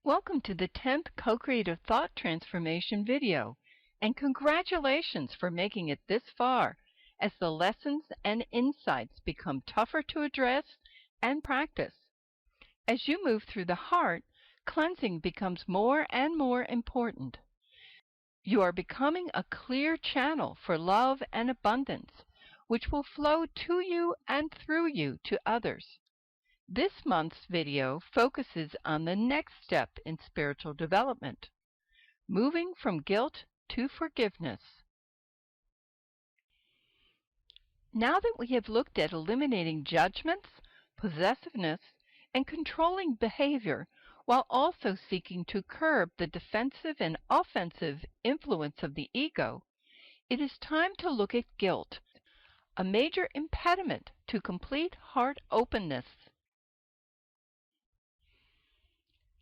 Welcome to the 10th Co-Creative Thought Transformation video, and congratulations for making it this far as the lessons and insights become tougher to address and practice. As you move through the heart, cleansing becomes more and more important. You are becoming a clear channel for love and abundance, which will flow to you and through you to others. This month's video focuses on the next step in spiritual development, moving from guilt to forgiveness. Now that we have looked at eliminating judgments, possessiveness, and controlling behavior while also seeking to curb the defensive and offensive influence of the ego, it is time to look at guilt, a major impediment to complete heart openness.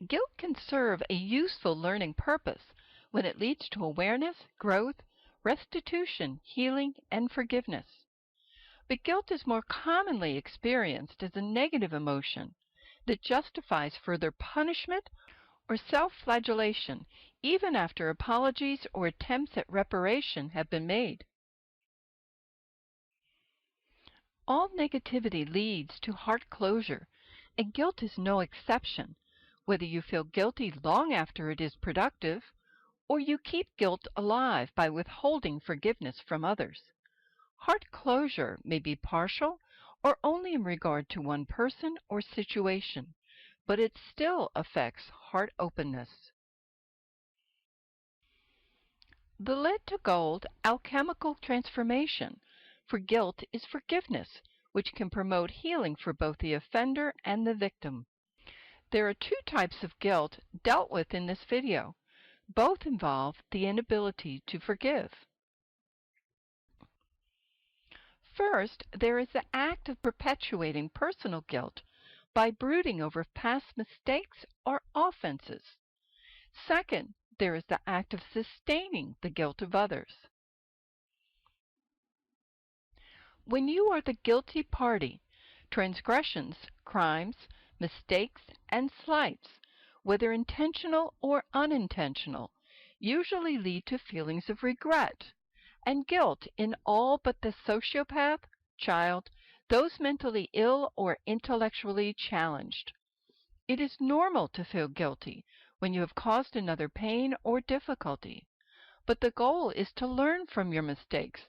Guilt can serve a useful learning purpose when it leads to awareness, growth, restitution, healing, and forgiveness. But guilt is more commonly experienced as a negative emotion that justifies further punishment or self-flagellation even after apologies or attempts at reparation have been made. All negativity leads to heart closure, and guilt is no exception. Whether you feel guilty long after it is productive, or you keep guilt alive by withholding forgiveness from others. Heart closure may be partial or only in regard to one person or situation, but it still affects heart openness. The lead to gold alchemical transformation for guilt is forgiveness, which can promote healing for both the offender and the victim. There are two types of guilt dealt with in this video. Both involve the inability to forgive. First, there is the act of perpetuating personal guilt by brooding over past mistakes or offenses. Second, there is the act of sustaining the guilt of others. When you are the guilty party, transgressions, crimes, mistakes, and slights, whether intentional or unintentional, usually lead to feelings of regret and guilt in all but the sociopath, child, those mentally ill or intellectually challenged. It is normal to feel guilty when you have caused another pain or difficulty, but the goal is to learn from your mistakes,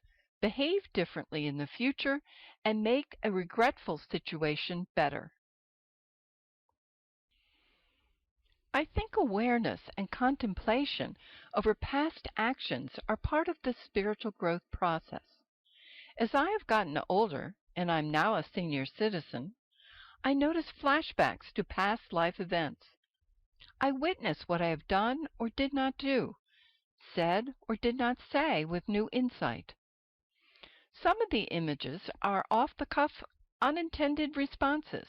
behave differently in the future, and make a regretful situation better. I think awareness and contemplation over past actions are part of the spiritual growth process. As I have gotten older, and I'm now a senior citizen, I notice flashbacks to past life events. I witness what I have done or did not do, said or did not say with new insight. Some of the images are off-the-cuff, unintended responses.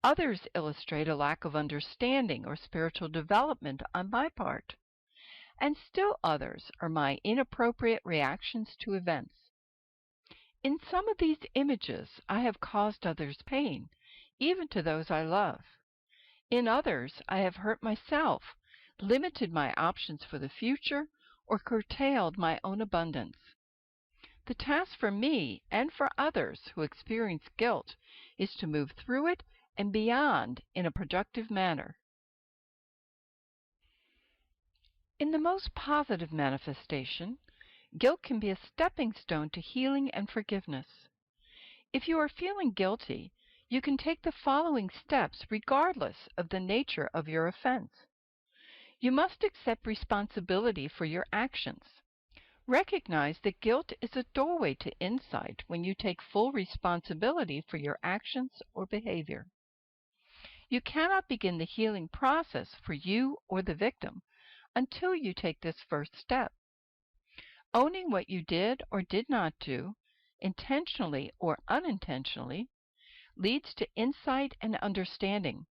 Others illustrate a lack of understanding or spiritual development on my part. And still others are my inappropriate reactions to events. In some of these images, I have caused others pain, even to those I love. In others, I have hurt myself, limited my options for the future, or curtailed my own abundance. The task for me and for others who experience guilt is to move through it and beyond in a productive manner. In the most positive manifestation, guilt can be a stepping stone to healing and forgiveness. If you are feeling guilty, you can take the following steps regardless of the nature of your offense. You must accept responsibility for your actions. Recognize that guilt is a doorway to insight when you take full responsibility for your actions or behavior. You cannot begin the healing process for you or the victim until you take this first step. Owning what you did or did not do, intentionally or unintentionally, leads to insight and understanding.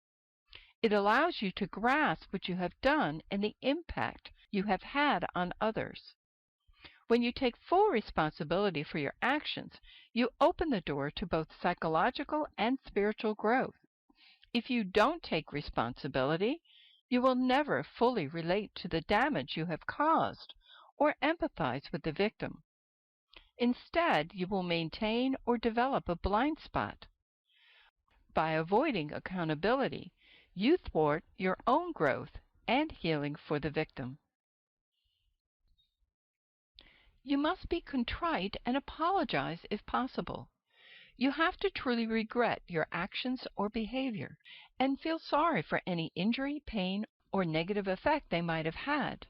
It allows you to grasp what you have done and the impact you have had on others. When you take full responsibility for your actions, you open the door to both psychological and spiritual growth. If you don't take responsibility, You will never fully relate to the damage you have caused or empathize with the victim. Instead, you will maintain or develop a blind spot. By avoiding accountability, you thwart your own growth and healing for the victim. You must be contrite and apologize if possible. You have to truly regret your actions or behavior and feel sorry for any injury, pain, or negative effect they might have had.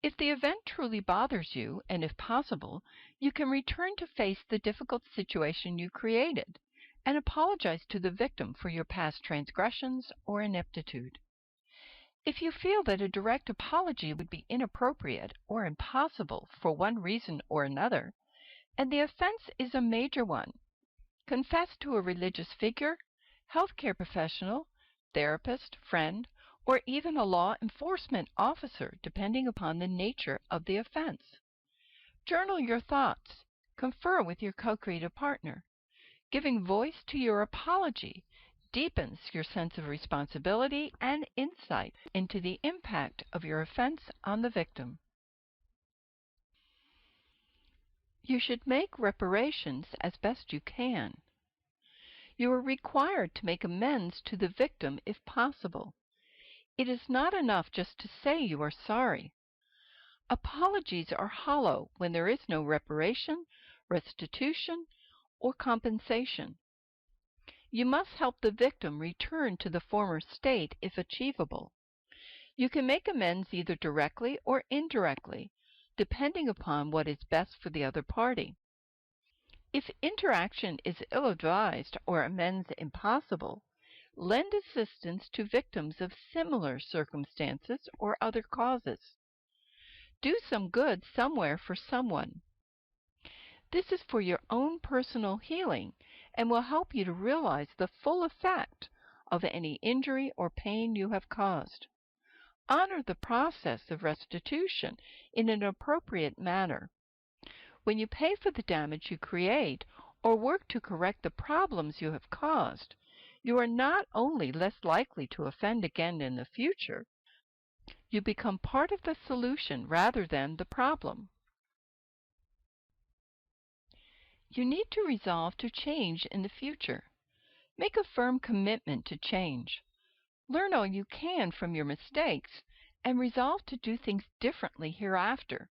If the event truly bothers you, and if possible, you can return to face the difficult situation you created and apologize to the victim for your past transgressions or ineptitude. If you feel that a direct apology would be inappropriate or impossible for one reason or another, and the offense is a major one, confess to a religious figure, healthcare professional, therapist, friend, or even a law enforcement officer, depending upon the nature of the offense. Journal your thoughts. Confer with your co-creative partner. Giving voice to your apology deepens your sense of responsibility and insight into the impact of your offense on the victim. You should make reparations as best you can. You are required to make amends to the victim if possible. It is not enough just to say you are sorry. Apologies are hollow when there is no reparation, restitution, or compensation. You must help the victim return to the former state if achievable. You can make amends either directly or indirectly, depending upon what is best for the other party. If interaction is ill-advised or amends impossible, lend assistance to victims of similar circumstances or other causes. Do some good somewhere for someone. This is for your own personal healing and will help you to realize the full effect of any injury or pain you have caused. Honor the process of restitution in an appropriate manner. When you pay for the damage you create or work to correct the problems you have caused, you are not only less likely to offend again in the future, you become part of the solution rather than the problem. You need to resolve to change in the future. Make a firm commitment to change. Learn all you can from your mistakes and resolve to do things differently hereafter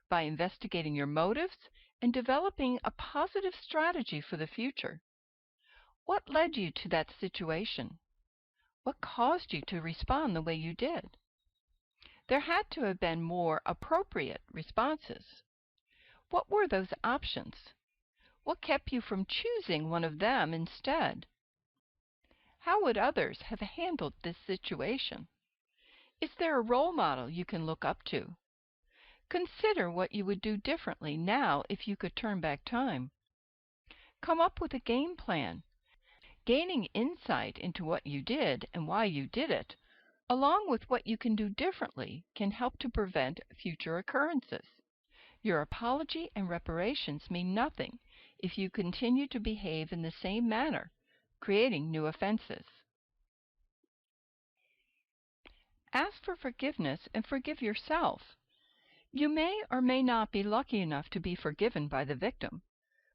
by investigating your motives and developing a positive strategy for the future. What led you to that situation? What caused you to respond the way you did? There had to have been more appropriate responses. What were those options? What kept you from choosing one of them instead? How would others have handled this situation? Is there a role model you can look up to? Consider what you would do differently now if you could turn back time. Come up with a game plan. Gaining insight into what you did and why you did it, along with what you can do differently, can help to prevent future occurrences. Your apology and reparations mean nothing if you continue to behave in the same manner, creating new offenses. Ask for forgiveness and forgive yourself. You may or may not be lucky enough to be forgiven by the victim,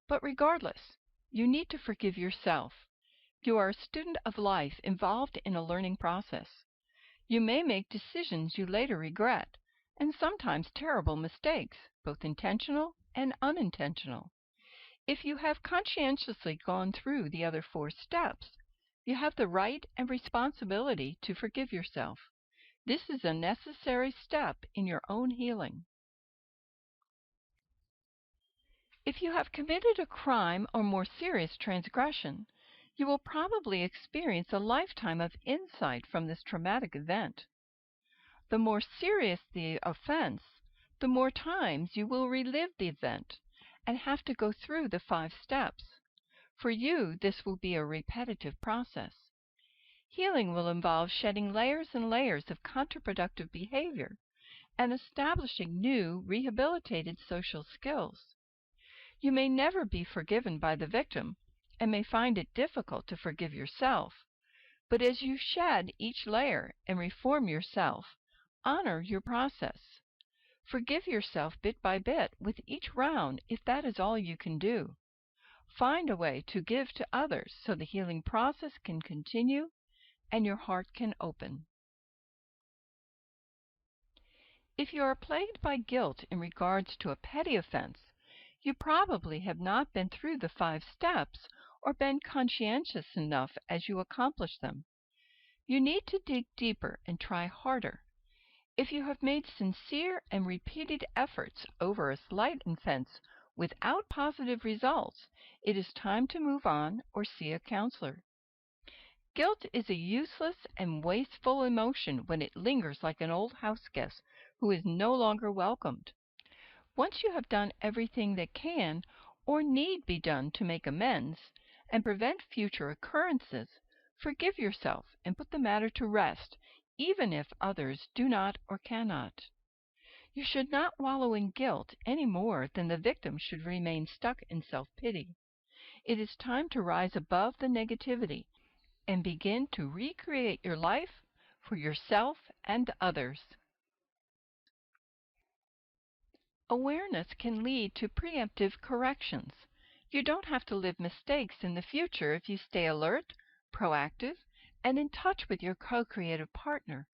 but regardless, you need to forgive yourself. You are a student of life involved in a learning process. You may make decisions you later regret, and sometimes terrible mistakes, both intentional and unintentional. If you have conscientiously gone through the other 4 steps, you have the right and responsibility to forgive yourself. This is a necessary step in your own healing. If you have committed a crime or more serious transgression, you will probably experience a lifetime of insight from this traumatic event. The more serious the offense, the more times you will relive the event and have to go through the 5 steps. For you, this will be a repetitive process. Healing will involve shedding layers and layers of counterproductive behavior and establishing new, rehabilitated social skills. You may never be forgiven by the victim and may find it difficult to forgive yourself, But as you shed each layer and reform yourself, honor your process. Forgive yourself bit by bit with each round if that is all you can do. Find a way to give to others so the healing process can continue and your heart can open. If you are plagued by guilt in regards to a petty offense, you probably have not been through the 5 steps or been conscientious enough as you accomplish them. You need to dig deeper and try harder. If you have made sincere and repeated efforts over a slight offense without positive results, it is time to move on or see a counselor. Guilt is a useless and wasteful emotion when it lingers like an old house guest who is no longer welcomed. Once you have done everything that can or need be done to make amends and prevent future occurrences, forgive yourself and put the matter to rest, even if others do not or cannot. You should not wallow in guilt any more than the victim should remain stuck in self-pity. It is time to rise above the negativity and begin to recreate your life for yourself and others. Awareness can lead to preemptive corrections. You don't have to live mistakes in the future if you stay alert, proactive, and in touch with your co-creative partner.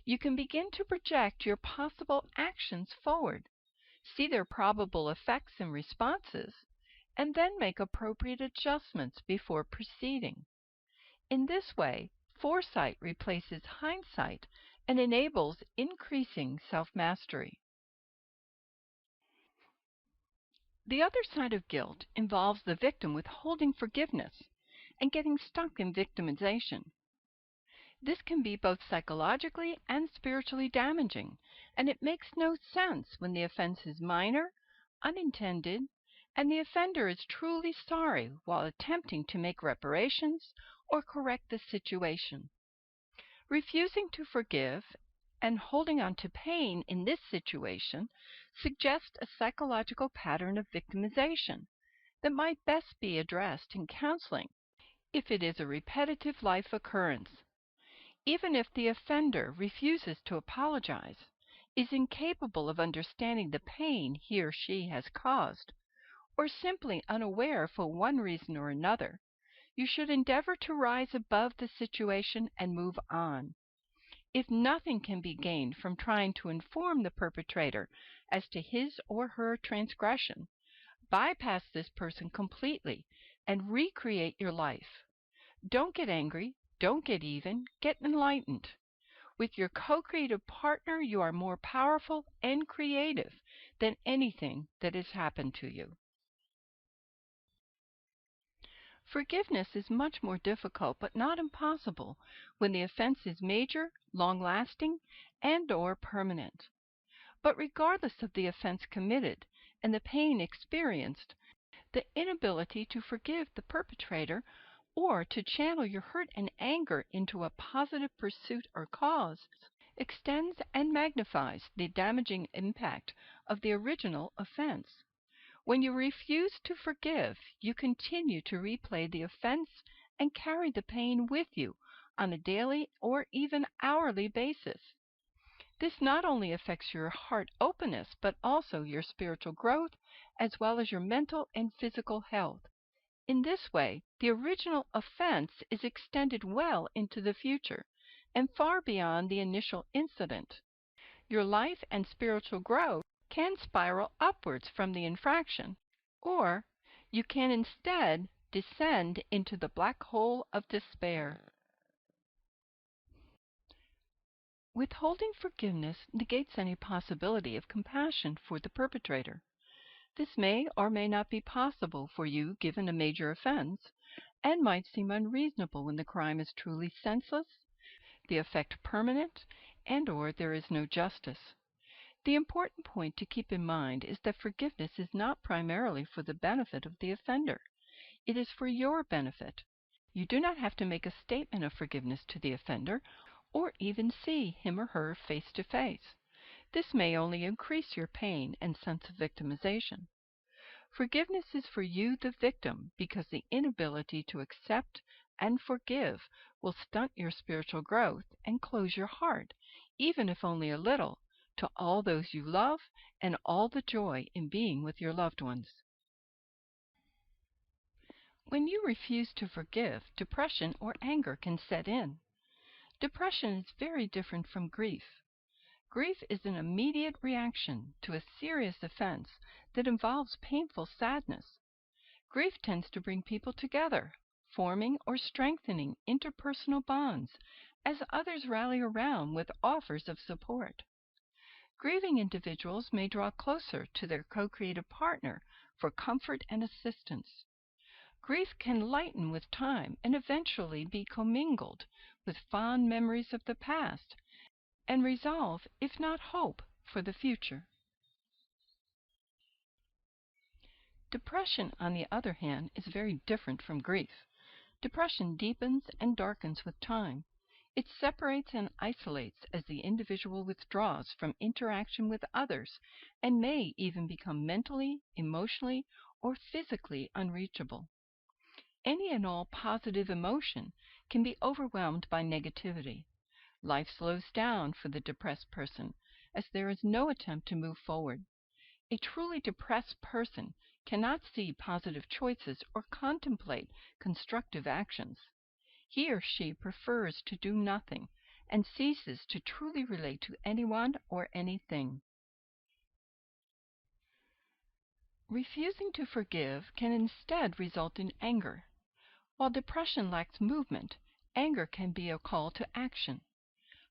You can begin to project your possible actions forward, see their probable effects and responses, and then make appropriate adjustments before proceeding. In this way, foresight replaces hindsight and enables increasing self-mastery. The other side of guilt involves the victim withholding forgiveness and getting stuck in victimization. This can be both psychologically and spiritually damaging, and it makes no sense when the offense is minor, unintended, and the offender is truly sorry while attempting to make reparations or correct the situation. Refusing to forgive and holding on to pain in this situation suggests a psychological pattern of victimization that might best be addressed in counseling if it is a repetitive life occurrence. Even if the offender refuses to apologize, is incapable of understanding the pain he or she has caused, or simply unaware for one reason or another, you should endeavor to rise above the situation and move on. If nothing can be gained from trying to inform the perpetrator as to his or her transgression, bypass this person completely and recreate your life. Don't get angry, don't get even, get enlightened. With your co-creative partner, you are more powerful and creative than anything that has happened to you. Forgiveness is much more difficult but not impossible when the offense is major, long-lasting, and/or permanent. But regardless of the offense committed and the pain experienced, the inability to forgive the perpetrator or to channel your hurt and anger into a positive pursuit or cause extends and magnifies the damaging impact of the original offense. When you refuse to forgive, you continue to replay the offense and carry the pain with you on a daily or even hourly basis. This not only affects your heart openness, but also your spiritual growth, as well as your mental and physical health. In this way, the original offense is extended well into the future and far beyond the initial incident. Your life and spiritual growth can spiral upwards from the infraction, or you can instead descend into the black hole of despair. Withholding forgiveness negates any possibility of compassion for the perpetrator. This may or may not be possible for you given a major offense, and might seem unreasonable when the crime is truly senseless, the effect permanent, and/or there is no justice. The important point to keep in mind is that forgiveness is not primarily for the benefit of the offender. It is for your benefit. You do not have to make a statement of forgiveness to the offender, or even see him or her face to face. This may only increase your pain and sense of victimization. Forgiveness is for you, the victim, because the inability to accept and forgive will stunt your spiritual growth and close your heart, even if only a little, to all those you love and all the joy in being with your loved ones. When you refuse to forgive, depression or anger can set in. Depression is very different from grief. Grief is an immediate reaction to a serious offense that involves painful sadness. Grief tends to bring people together, forming or strengthening interpersonal bonds as others rally around with offers of support. Grieving individuals may draw closer to their co-creative partner for comfort and assistance. Grief can lighten with time and eventually be commingled with fond memories of the past and resolve, if not hope, for the future. Depression, on the other hand, is very different from grief. Depression deepens and darkens with time. It separates and isolates as the individual withdraws from interaction with others and may even become mentally, emotionally, or physically unreachable. Any and all positive emotion can be overwhelmed by negativity. Life slows down for the depressed person as there is no attempt to move forward. A truly depressed person cannot see positive choices or contemplate constructive actions. He or she prefers to do nothing and ceases to truly relate to anyone or anything. Refusing to forgive can instead result in anger. While depression lacks movement, anger can be a call to action.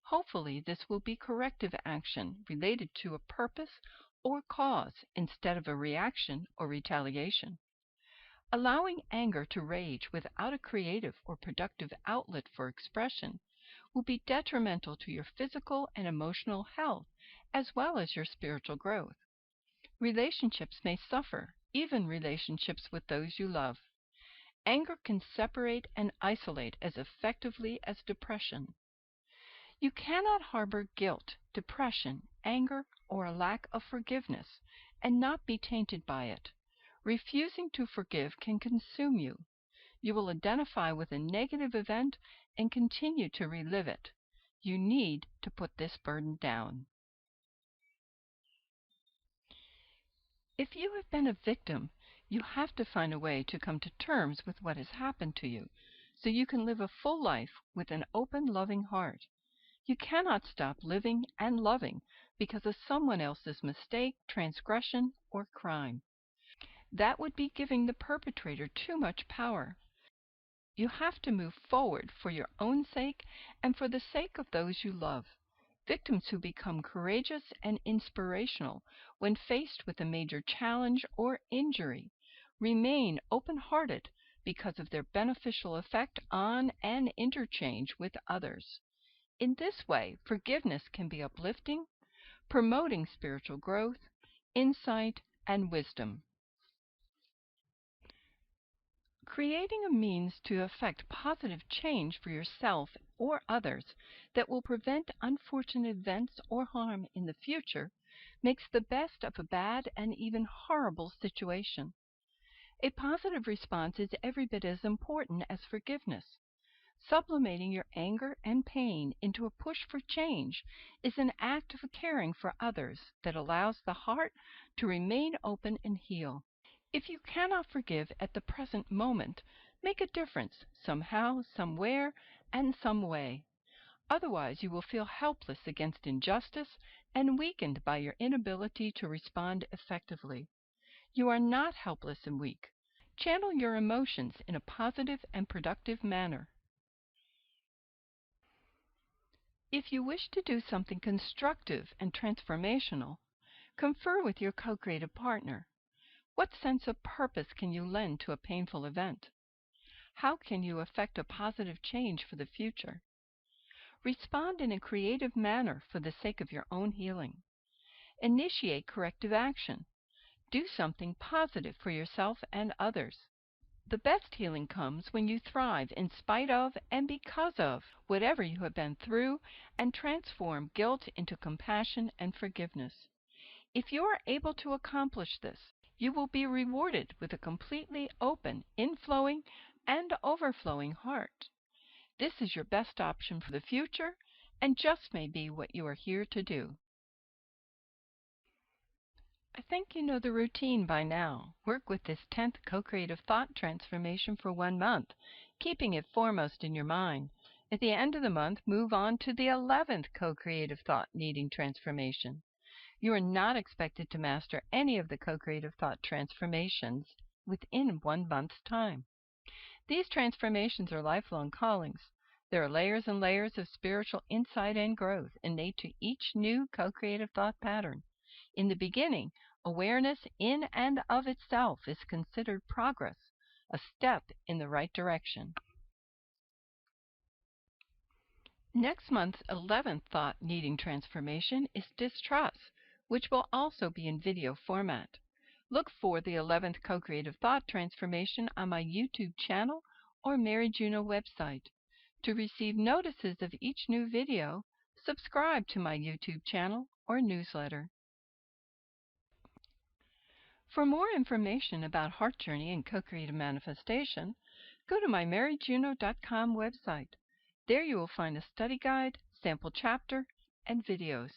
Hopefully, this will be corrective action related to a purpose or cause instead of a reaction or retaliation. Allowing anger to rage without a creative or productive outlet for expression will be detrimental to your physical and emotional health as well as your spiritual growth. Relationships may suffer, even relationships with those you love. Anger can separate and isolate as effectively as depression. You cannot harbor guilt, depression, anger, or a lack of forgiveness and not be tainted by it. Refusing to forgive can consume you. You will identify with a negative event and continue to relive it. You need to put this burden down. If you have been a victim, you have to find a way to come to terms with what has happened to you so you can live a full life with an open, loving heart. You cannot stop living and loving because of someone else's mistake, transgression, or crime. That would be giving the perpetrator too much power. You have to move forward for your own sake and for the sake of those you love. Victims who become courageous and inspirational when faced with a major challenge or injury remain open-hearted because of their beneficial effect on and interchange with others. In this way, forgiveness can be uplifting, promoting spiritual growth, insight, and wisdom. Creating a means to effect positive change for yourself or others that will prevent unfortunate events or harm in the future makes the best of a bad and even horrible situation. A positive response is every bit as important as forgiveness. Sublimating your anger and pain into a push for change is an act of caring for others that allows the heart to remain open and heal. If you cannot forgive at the present moment, make a difference somehow, somewhere, and some way. Otherwise, you will feel helpless against injustice and weakened by your inability to respond effectively. You are not helpless and weak. Channel your emotions in a positive and productive manner. If you wish to do something constructive and transformational, confer with your co-creative partner. What sense of purpose can you lend to a painful event? How can you effect a positive change for the future? Respond in a creative manner for the sake of your own healing. Initiate corrective action. Do something positive for yourself and others. The best healing comes when you thrive in spite of and because of whatever you have been through and transform guilt into compassion and forgiveness. If you are able to accomplish this, you will be rewarded with a completely open, inflowing, and overflowing heart. This is your best option for the future and just may be what you are here to do. I think you know the routine by now. Work with this 10th co-creative thought transformation for 1 month, keeping it foremost in your mind. At the end of the month, move on to the 11th co-creative thought needing transformation. You are not expected to master any of the co-creative thought transformations within 1 month's time. These transformations are lifelong callings. There are layers and layers of spiritual insight and growth innate to each new co-creative thought pattern. In the beginning, awareness in and of itself is considered progress, a step in the right direction. Next month's 11th thought needing transformation is distrust, which will also be in video format. Look for the 11th co-creative thought transformation on my YouTube channel or Mary Juno website. To receive notices of each new video, subscribe to my YouTube channel or newsletter. For more information about Heart Journey and co-creative manifestation, go to my maryjuno.com website. There you will find a study guide, sample chapter, and videos.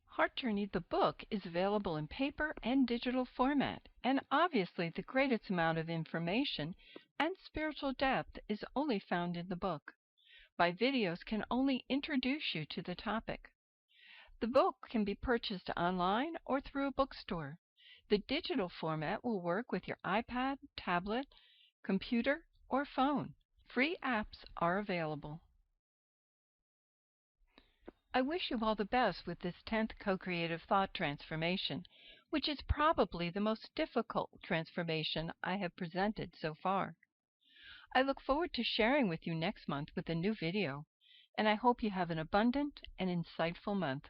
Heart Journey, the book, is available in paper and digital format, and obviously the greatest amount of information and spiritual depth is only found in the book. My videos can only introduce you to the topic. The book can be purchased online or through a bookstore. The digital format will work with your iPad, tablet, computer, or phone. Free apps are available. I wish you all the best with this 10th co-creative thought transformation, which is probably the most difficult transformation I have presented so far. I look forward to sharing with you next month with a new video, and I hope you have an abundant and insightful month.